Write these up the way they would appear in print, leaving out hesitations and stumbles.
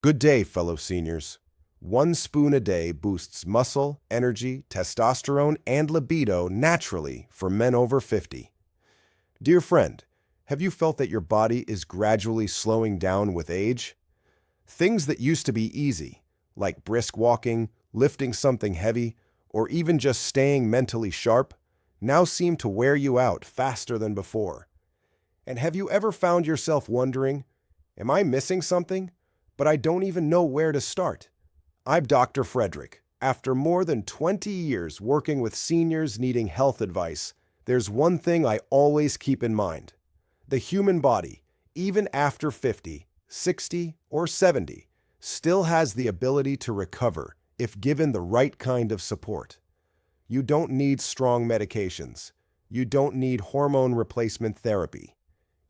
Good day, fellow seniors. 1 spoon a day boosts muscle, energy, testosterone, and libido naturally for men over 50. Dear friend, have you felt that your body is gradually slowing down with age? Things that used to be easy, like brisk walking, lifting something heavy, or even just staying mentally sharp, now seem to wear you out faster than before. And have you ever found yourself wondering, am I missing something? But I don't even know where to start. I'm Dr. Frederic. After more than 20 years working with seniors needing health advice, there's one thing I always keep in mind. The human body, even after 50, 60, or 70, still has the ability to recover if given the right kind of support. You don't need strong medications. You don't need hormone replacement therapy.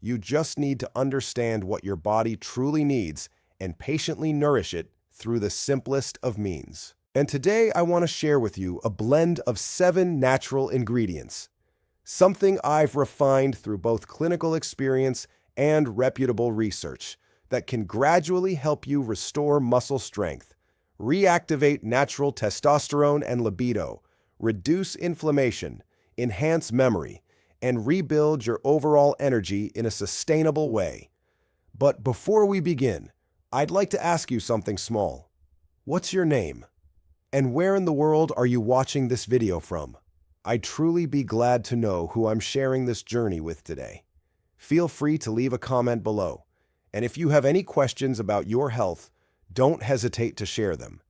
You just need to understand what your body truly needs and patiently nourish it through the simplest of means. And today I want to share with you a blend of 7 natural ingredients, something I've refined through both clinical experience and reputable research that can gradually help you restore muscle strength, reactivate natural testosterone and libido, reduce inflammation, enhance memory, and rebuild your overall energy in a sustainable way. But before we begin, I'd like to ask you something small. What's your name? And where in the world are you watching this video from? I'd truly be glad to know who I'm sharing this journey with today. Feel free to leave a comment below. And if you have any questions about your health, don't hesitate to share them.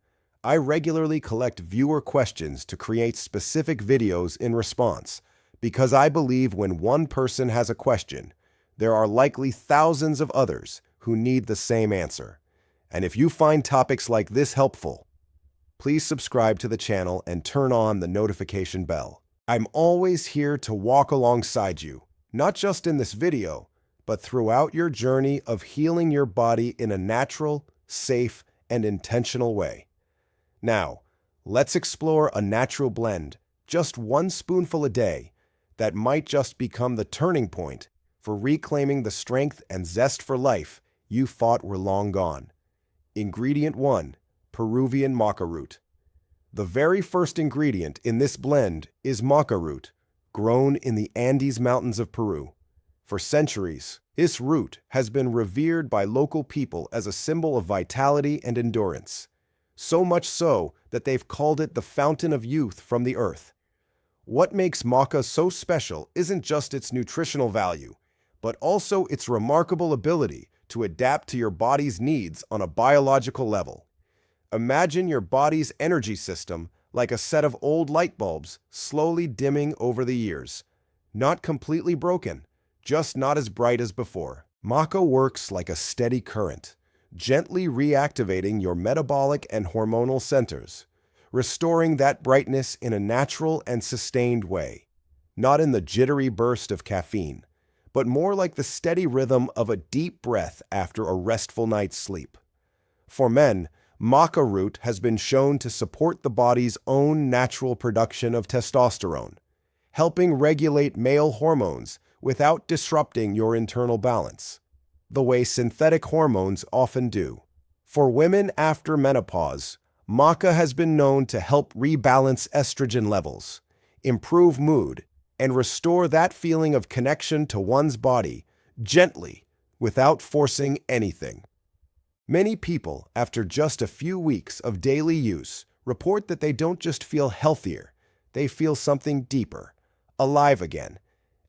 I regularly collect viewer questions to create specific videos in response, because I believe when one person has a question, there are likely thousands of others who need the same answer. And if you find topics like this helpful, please subscribe to the channel and turn on the notification bell. I'm always here to walk alongside you, not just in this video, but throughout your journey of healing your body in a natural, safe, and intentional way. Now, let's explore a natural blend, just 1 spoonful a day, that might just become the turning point for reclaiming the strength and zest for life you thought were long gone. Ingredient 1, Peruvian maca root. The very first ingredient in this blend is maca root, grown in the Andes Mountains of Peru. For centuries, this root has been revered by local people as a symbol of vitality and endurance. So much so that they've called it the fountain of youth from the earth. What makes maca so special isn't just its nutritional value, but also its remarkable ability to adapt to your body's needs on a biological level. Imagine your body's energy system like a set of old light bulbs slowly dimming over the years. Not completely broken, just not as bright as before. Maca works like a steady current, gently reactivating your metabolic and hormonal centers, restoring that brightness in a natural and sustained way, not in the jittery burst of caffeine, but more like the steady rhythm of a deep breath after a restful night's sleep. For men, maca root has been shown to support the body's own natural production of testosterone, helping regulate male hormones without disrupting your internal balance, the way synthetic hormones often do. For women after menopause, maca has been known to help rebalance estrogen levels, improve mood, and restore that feeling of connection to one's body gently without forcing anything. Many people, after just a few weeks of daily use, report that they don't just feel healthier, they feel something deeper, alive again,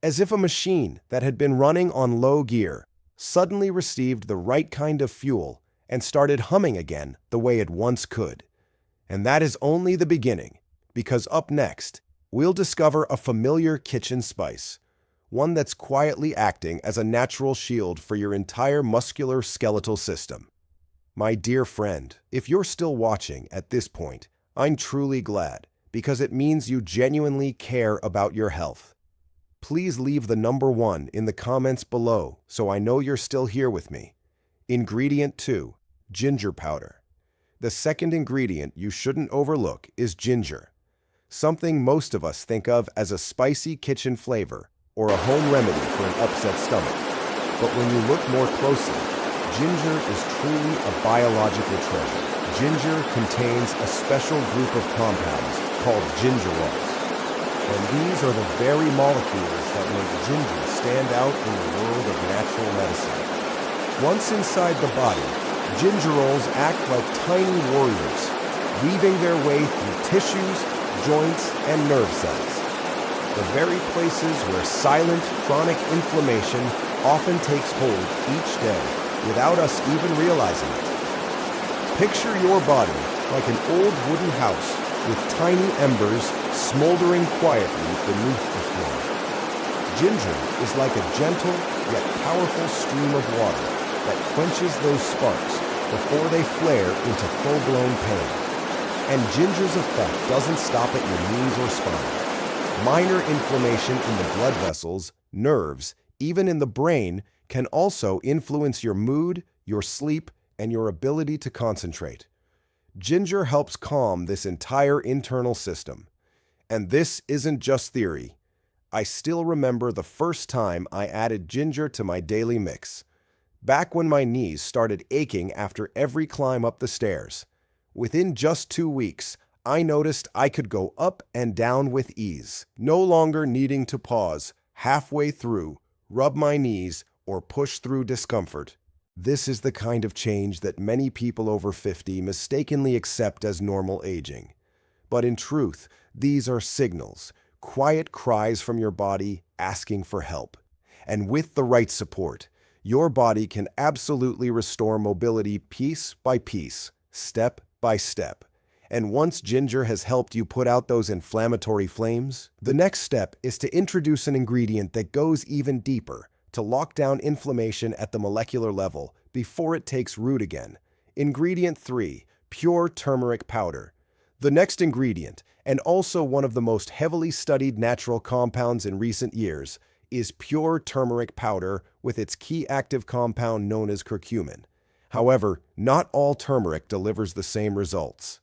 as if a machine that had been running on low gear suddenly received the right kind of fuel and started humming again the way it once could. And that is only the beginning, because up next, we'll discover a familiar kitchen spice, one that's quietly acting as a natural shield for your entire musculoskeletal system. My dear friend, if you're still watching at this point, I'm truly glad, because it means you genuinely care about your health. Please leave the number 1 in the comments below so I know you're still here with me. Ingredient 2, ginger powder. The second ingredient you shouldn't overlook is ginger, something most of us think of as a spicy kitchen flavor or a home remedy for an upset stomach. But when you look more closely, Ginger is truly a biological treasure. Ginger contains a special group of compounds called gingerols, and these are the very molecules that make ginger stand out in the world of natural medicine. Once inside the body, gingerols act like tiny warriors, weaving their way through tissues, joints, and nerve cells. The very places where silent, chronic inflammation often takes hold each day without us even realizing it. Picture your body like an old wooden house with tiny embers smoldering quietly beneath the floor. Ginger is like a gentle yet powerful stream of water that quenches those sparks before they flare into full-blown pain. And ginger's effect doesn't stop at your knees or spine. Minor inflammation in the blood vessels, nerves, even in the brain, can also influence your mood, your sleep, and your ability to concentrate. Ginger helps calm this entire internal system. And this isn't just theory. I still remember the first time I added ginger to my daily mix, back when my knees started aching after every climb up the stairs. Within just 2 weeks, I noticed I could go up and down with ease, no longer needing to pause halfway through, rub my knees, or push through discomfort. This is the kind of change that many people over 50 mistakenly accept as normal aging. But in truth, these are signals, quiet cries from your body asking for help. And with the right support, your body can absolutely restore mobility piece by piece, step by step. And once ginger has helped you put out those inflammatory flames, the next step is to introduce an ingredient that goes even deeper, to lock down inflammation at the molecular level before it takes root again. Ingredient 3, pure turmeric powder. The next ingredient, and also one of the most heavily studied natural compounds in recent years, is pure turmeric powder with its key active compound known as curcumin. However, not all turmeric delivers the same results.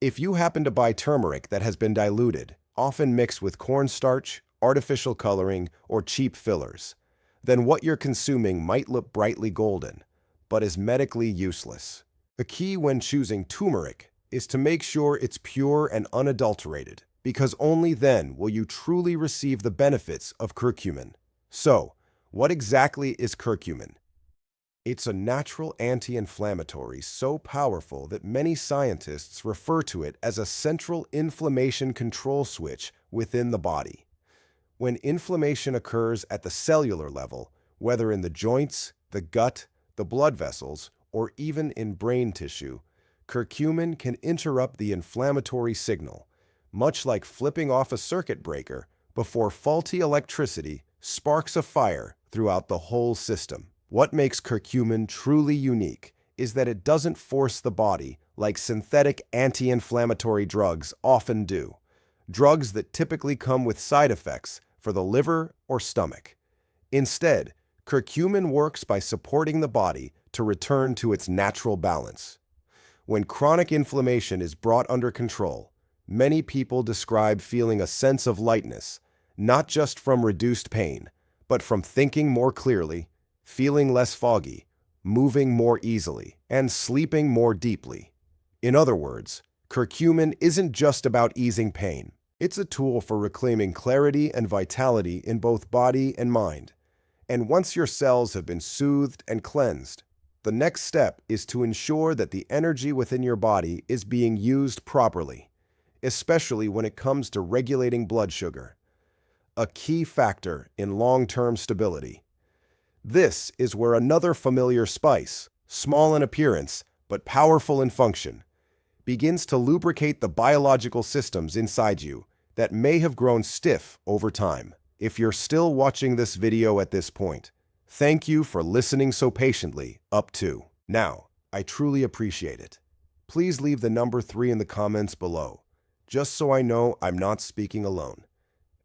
If you happen to buy turmeric that has been diluted, often mixed with cornstarch, artificial coloring, or cheap fillers, then what you're consuming might look brightly golden, but is medically useless. The key when choosing turmeric is to make sure it's pure and unadulterated, because only then will you truly receive the benefits of curcumin. So, what exactly is curcumin? It's a natural anti-inflammatory so powerful that many scientists refer to it as a central inflammation control switch within the body. When inflammation occurs at the cellular level, whether in the joints, the gut, the blood vessels, or even in brain tissue, curcumin can interrupt the inflammatory signal, much like flipping off a circuit breaker before faulty electricity sparks a fire throughout the whole system. What makes curcumin truly unique is that it doesn't force the body like synthetic anti-inflammatory drugs often do, drugs that typically come with side effects for the liver or stomach. Instead, curcumin works by supporting the body to return to its natural balance. When chronic inflammation is brought under control, many people describe feeling a sense of lightness, not just from reduced pain, but from thinking more clearly, feeling less foggy, moving more easily, and sleeping more deeply. In other words, curcumin isn't just about easing pain. It's a tool for reclaiming clarity and vitality in both body and mind. And once your cells have been soothed and cleansed, the next step is to ensure that the energy within your body is being used properly, especially when it comes to regulating blood sugar, a key factor in long-term stability. This is where another familiar spice, small in appearance but powerful in function, begins to lubricate the biological systems inside you that may have grown stiff over time. If you're still watching this video at this point, thank you for listening so patiently up to now. I truly appreciate it. Please leave the number 3 in the comments below, just so I know I'm not speaking alone.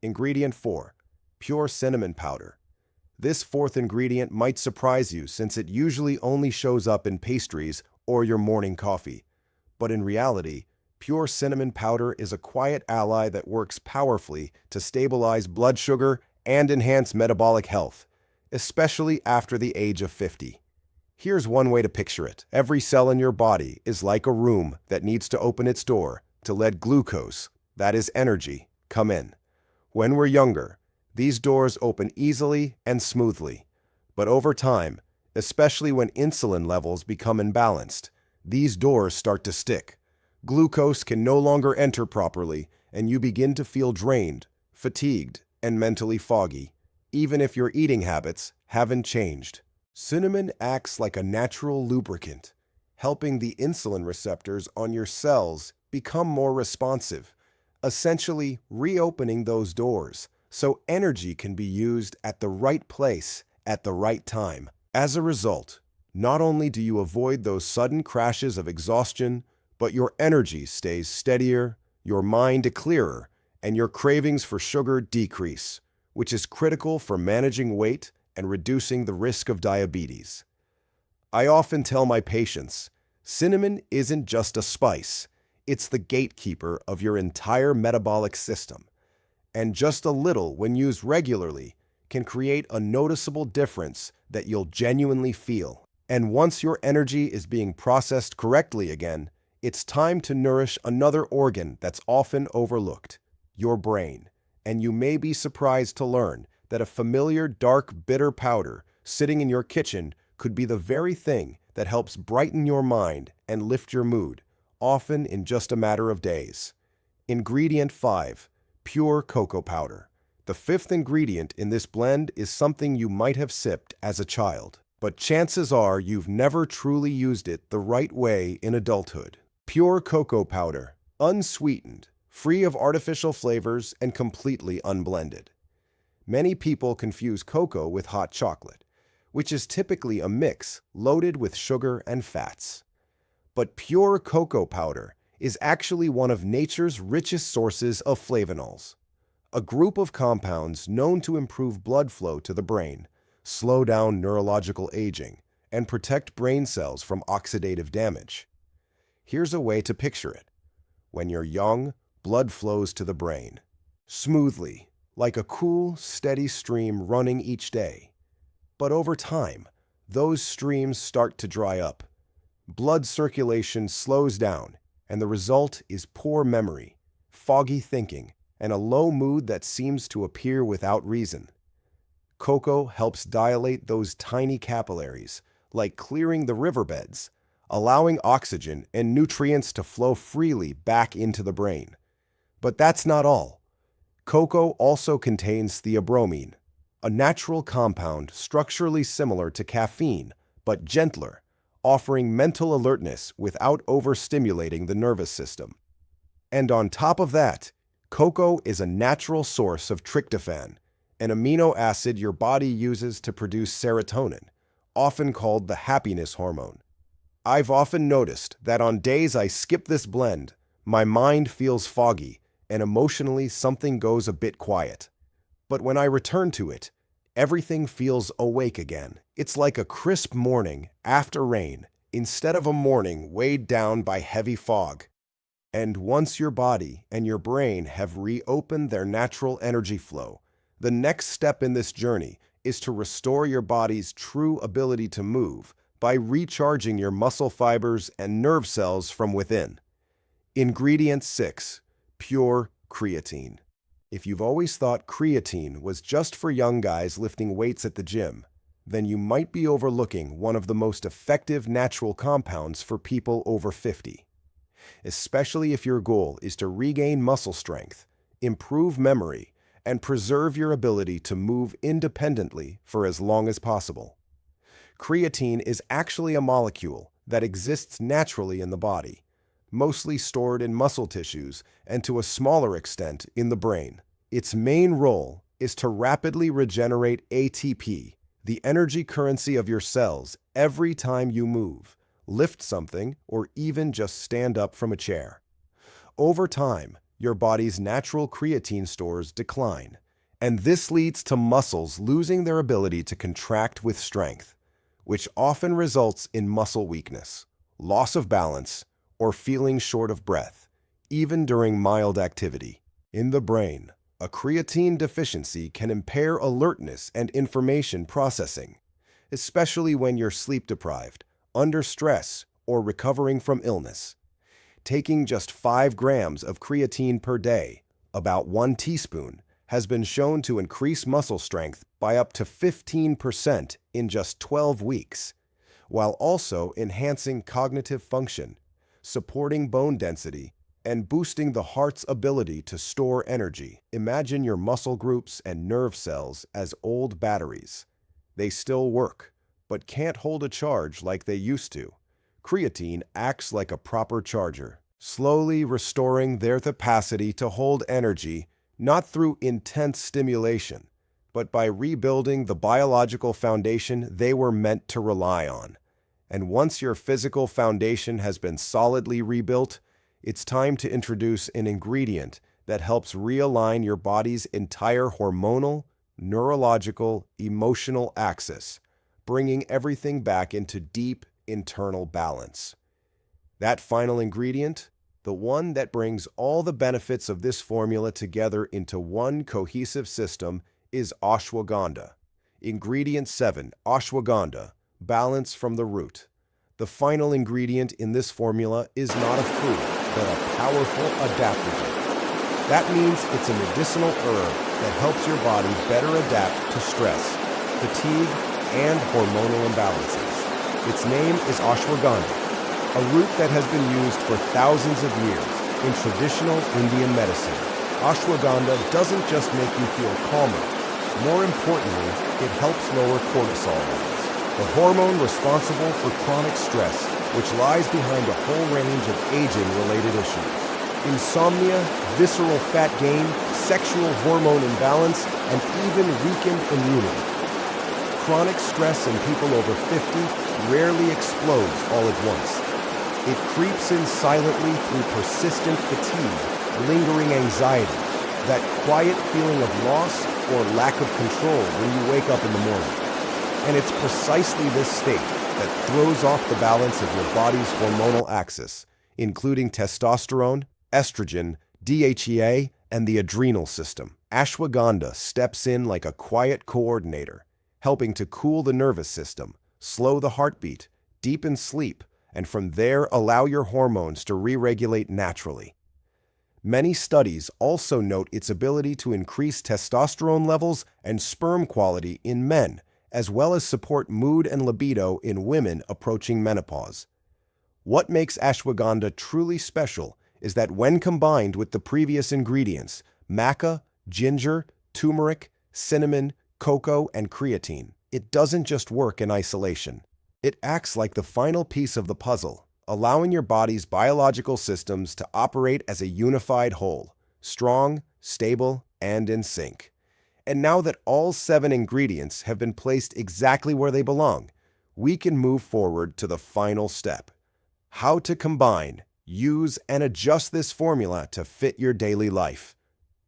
Ingredient 4, pure cinnamon powder. This fourth ingredient might surprise you since it usually only shows up in pastries or your morning coffee. But in reality, pure cinnamon powder is a quiet ally that works powerfully to stabilize blood sugar and enhance metabolic health, especially after the age of 50. Here's one way to picture it. Every cell in your body is like a room that needs to open its door to let glucose, that is energy, come in. When we're younger, these doors open easily and smoothly. But over time, especially when insulin levels become imbalanced, these doors start to stick. Glucose can no longer enter properly, and you begin to feel drained, fatigued, and mentally foggy, even if your eating habits haven't changed. Cinnamon acts like a natural lubricant, helping the insulin receptors on your cells become more responsive, essentially reopening those doors so energy can be used at the right place at the right time. As a result, not only do you avoid those sudden crashes of exhaustion, but your energy stays steadier, your mind clearer, and your cravings for sugar decrease, which is critical for managing weight and reducing the risk of diabetes. I often tell my patients, cinnamon isn't just a spice, it's the gatekeeper of your entire metabolic system. And just a little, when used regularly, can create a noticeable difference that you'll genuinely feel. And once your energy is being processed correctly again, it's time to nourish another organ that's often overlooked, your brain. And you may be surprised to learn that a familiar dark bitter powder sitting in your kitchen could be the very thing that helps brighten your mind and lift your mood, often in just a matter of days. Ingredient 5. Pure cocoa powder. The fifth ingredient in this blend is something you might have sipped as a child, but chances are you've never truly used it the right way in adulthood. Pure cocoa powder, unsweetened, free of artificial flavors, and completely unblended. Many people confuse cocoa with hot chocolate, which is typically a mix loaded with sugar and fats. But pure cocoa powder is actually one of nature's richest sources of flavonols, a group of compounds known to improve blood flow to the brain, slow down neurological aging, and protect brain cells from oxidative damage. Here's a way to picture it. When you're young, blood flows to the brain smoothly, like a cool, steady stream running each day. But over time, those streams start to dry up. Blood circulation slows down, and the result is poor memory, foggy thinking, and a low mood that seems to appear without reason. Cocoa helps dilate those tiny capillaries, like clearing the riverbeds, allowing oxygen and nutrients to flow freely back into the brain. But that's not all. Cocoa also contains theobromine, a natural compound structurally similar to caffeine, but gentler, offering mental alertness without overstimulating the nervous system. And on top of that, cocoa is a natural source of tryptophan, an amino acid your body uses to produce serotonin, often called the happiness hormone. I've often noticed that on days I skip this blend, my mind feels foggy, and emotionally something goes a bit quiet. But when I return to it, everything feels awake again. It's like a crisp morning after rain, instead of a morning weighed down by heavy fog. And once your body and your brain have reopened their natural energy flow, the next step in this journey is to restore your body's true ability to move by recharging your muscle fibers and nerve cells from within. Ingredient 6. Pure creatine. If you've always thought creatine was just for young guys lifting weights at the gym, then you might be overlooking one of the most effective natural compounds for people over 50. Especially if your goal is to regain muscle strength, improve memory, and preserve your ability to move independently for as long as possible. Creatine is actually a molecule that exists naturally in the body, mostly stored in muscle tissues and to a smaller extent in the brain. Its main role is to rapidly regenerate ATP, the energy currency of your cells, every time you move, lift something, or even just stand up from a chair. Over time, your body's natural creatine stores decline, and this leads to muscles losing their ability to contract with strength, which often results in muscle weakness, loss of balance, or feeling short of breath, even during mild activity. In the brain, a creatine deficiency can impair alertness and information processing, especially when you're sleep-deprived, under stress, or recovering from illness. Taking just 5 grams of creatine per day, about 1 teaspoon, has been shown to increase muscle strength by up to 15% in just 12 weeks, while also enhancing cognitive function, supporting bone density, and boosting the heart's ability to store energy. Imagine your muscle groups and nerve cells as old batteries. They still work, but can't hold a charge like they used to. Creatine acts like a proper charger, slowly restoring their capacity to hold energy, not through intense stimulation, but by rebuilding the biological foundation they were meant to rely on. And once your physical foundation has been solidly rebuilt, it's time to introduce an ingredient that helps realign your body's entire hormonal, neurological, emotional axis, bringing everything back into deep internal balance. That final ingredient, the one that brings all the benefits of this formula together into one cohesive system, is ashwagandha. Ingredient 7, ashwagandha, balance from the root. The final ingredient in this formula is not a food, but a powerful adaptogen. That means it's a medicinal herb that helps your body better adapt to stress, fatigue, and hormonal imbalances. Its name is ashwagandha, a root that has been used for thousands of years in traditional Indian medicine. Ashwagandha doesn't just make you feel calmer. More importantly, it helps lower cortisol levels, the hormone responsible for chronic stress, which lies behind a whole range of aging-related issues. Insomnia, visceral fat gain, sexual hormone imbalance, and even weakened immunity. Chronic stress in people over 50 rarely explodes all at once. It creeps in silently through persistent fatigue, lingering anxiety, that quiet feeling of loss or lack of control when you wake up in the morning. And it's precisely this state that throws off the balance of your body's hormonal axis, including testosterone, estrogen, DHEA, and the adrenal system. Ashwagandha steps in like a quiet coordinator, helping to cool the nervous system, slow the heartbeat, deepen sleep, and from there allow your hormones to re-regulate naturally. Many studies also note its ability to increase testosterone levels and sperm quality in men, as well as support mood and libido in women approaching menopause. What makes ashwagandha truly special is that when combined with the previous ingredients, maca, ginger, turmeric, cinnamon, cocoa, and creatine, it doesn't just work in isolation. It acts like the final piece of the puzzle, allowing your body's biological systems to operate as a unified whole, strong, stable, and in sync. And now that all 7 ingredients have been placed exactly where they belong, we can move forward to the final step: how to combine, use, and adjust this formula to fit your daily life.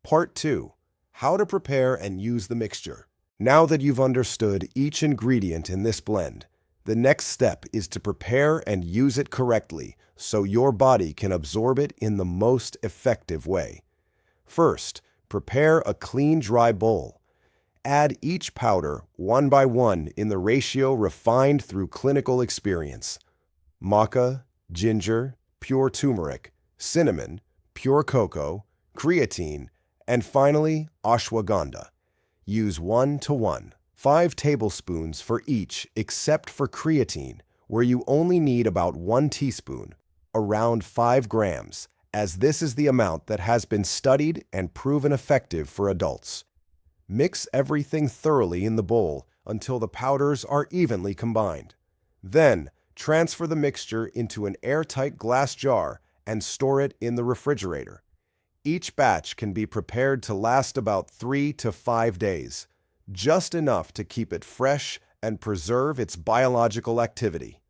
Part 2. How to prepare and use the mixture. Now that you've understood each ingredient in this blend, the next step is to prepare and use it correctly so your body can absorb it in the most effective way. First, prepare a clean, dry bowl. Add each powder one by one in the ratio refined through clinical experience: maca, ginger, pure turmeric, cinnamon, pure cocoa, creatine, and finally, ashwagandha. Use 1:1, 5 tablespoons for each except for creatine, where you only need about 1 teaspoon, around 5 grams, as this is the amount that has been studied and proven effective for adults. Mix everything thoroughly in the bowl until the powders are evenly combined. Then, transfer the mixture into an airtight glass jar and store it in the refrigerator. Each batch can be prepared to last about 3 to 5 days, just enough to keep it fresh and preserve its biological activity.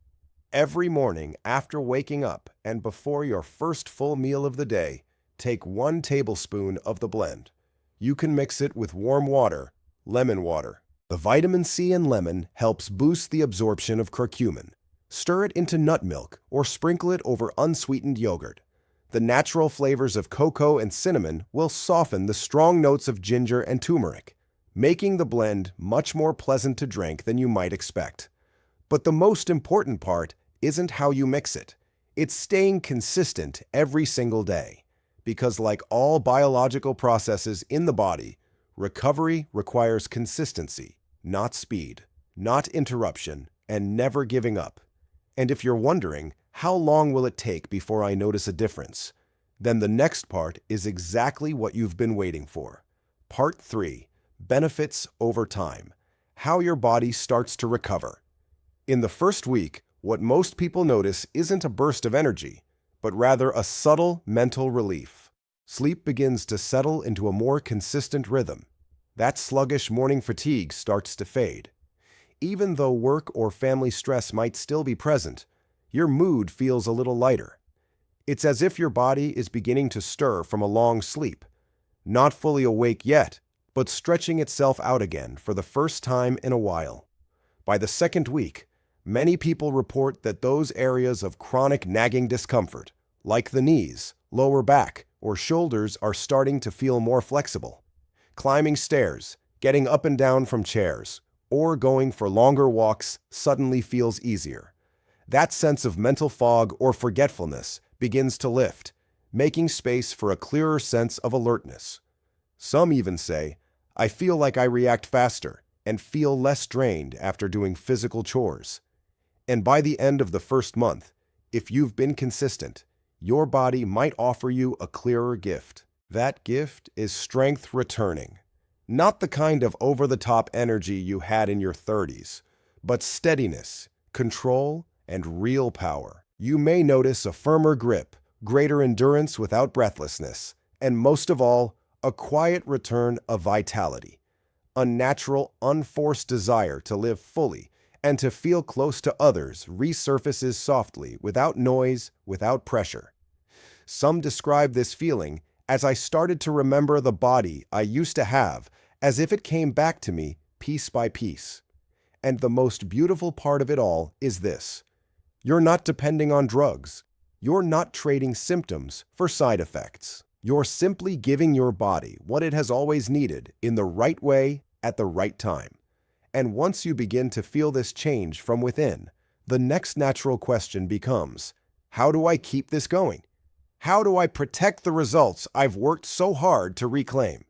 Every morning after waking up and before your first full meal of the day, take 1 tablespoon of the blend. You can mix it with warm water, lemon water. The vitamin C in lemon helps boost the absorption of curcumin. Stir it into nut milk or sprinkle it over unsweetened yogurt. The natural flavors of cocoa and cinnamon will soften the strong notes of ginger and turmeric, making the blend much more pleasant to drink than you might expect. But the most important part isn't how you mix it. It's staying consistent every single day. Because like all biological processes in the body, recovery requires consistency, not speed, not interruption, and never giving up. And if you're wondering, how long will it take before I notice a difference? Then the next part is exactly what you've been waiting for. Part 3, Benefits over Time. How your body starts to recover. In the first week, what most people notice isn't a burst of energy, but rather a subtle mental relief. Sleep begins to settle into a more consistent rhythm. That sluggish morning fatigue starts to fade. Even though work or family stress might still be present, your mood feels a little lighter. It's as if your body is beginning to stir from a long sleep, not fully awake yet, but stretching itself out again for the first time in a while. By the second week, many people report that those areas of chronic nagging discomfort, like the knees, lower back, or shoulders, are starting to feel more flexible. Climbing stairs, getting up and down from chairs, or going for longer walks suddenly feels easier. That sense of mental fog or forgetfulness begins to lift, making space for a clearer sense of alertness. Some even say, "I feel like I react faster and feel less drained after doing physical chores." And by the end of the first month, if you've been consistent, your body might offer you a clearer gift. That gift is strength returning. Not the kind of over-the-top energy you had in your 30s, but steadiness, control, and real power. You may notice a firmer grip, greater endurance without breathlessness, and most of all, a quiet return of vitality. A natural, unforced desire to live fully and to feel close to others resurfaces softly, without noise, without pressure. Some describe this feeling as I started to remember the body I used to have, as if it came back to me piece by piece. And the most beautiful part of it all is this: you're not depending on drugs. You're not trading symptoms for side effects. You're simply giving your body what it has always needed in the right way at the right time. And once you begin to feel this change from within, the next natural question becomes, how do I keep this going? How do I protect the results I've worked so hard to reclaim?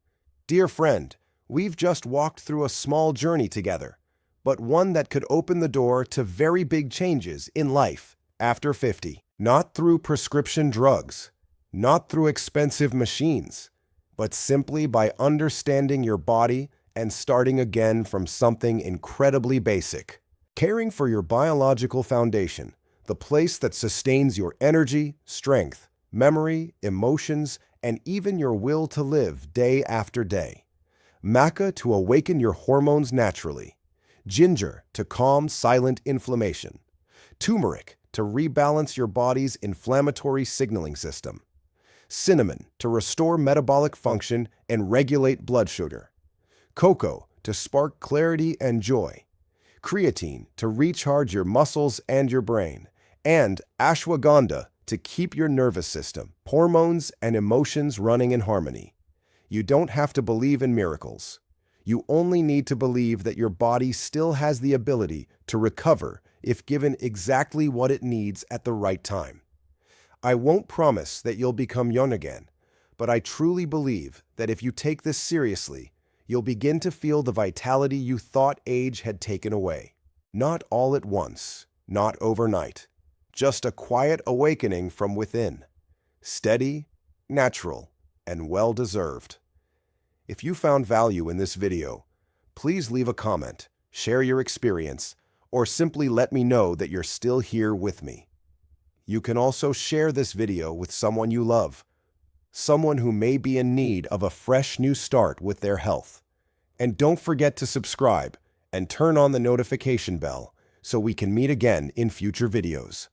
Dear friend, we've just walked through a small journey together, but one that could open the door to very big changes in life after 50. Not through prescription drugs, not through expensive machines, but simply by understanding your body and starting again from something incredibly basic. Caring for your biological foundation, the place that sustains your energy, strength, memory, emotions, and even your will to live day after day. Maca to awaken your hormones naturally. Ginger to calm silent inflammation. Turmeric to rebalance your body's inflammatory signaling system. Cinnamon to restore metabolic function and regulate blood sugar. Cocoa to spark clarity and joy. Creatine to recharge your muscles and your brain. And ashwagandha to keep your nervous system, hormones, and emotions running in harmony. You don't have to believe in miracles. You only need to believe that your body still has the ability to recover if given exactly what it needs at the right time. I won't promise that you'll become young again, but I truly believe that if you take this seriously, you'll begin to feel the vitality you thought age had taken away. Not all at once, not overnight. Just a quiet awakening from within. Steady, natural, and well-deserved. If you found value in this video, please leave a comment, share your experience, or simply let me know that you're still here with me. You can also share this video with someone you love, someone who may be in need of a fresh new start with their health. And don't forget to subscribe and turn on the notification bell so we can meet again in future videos.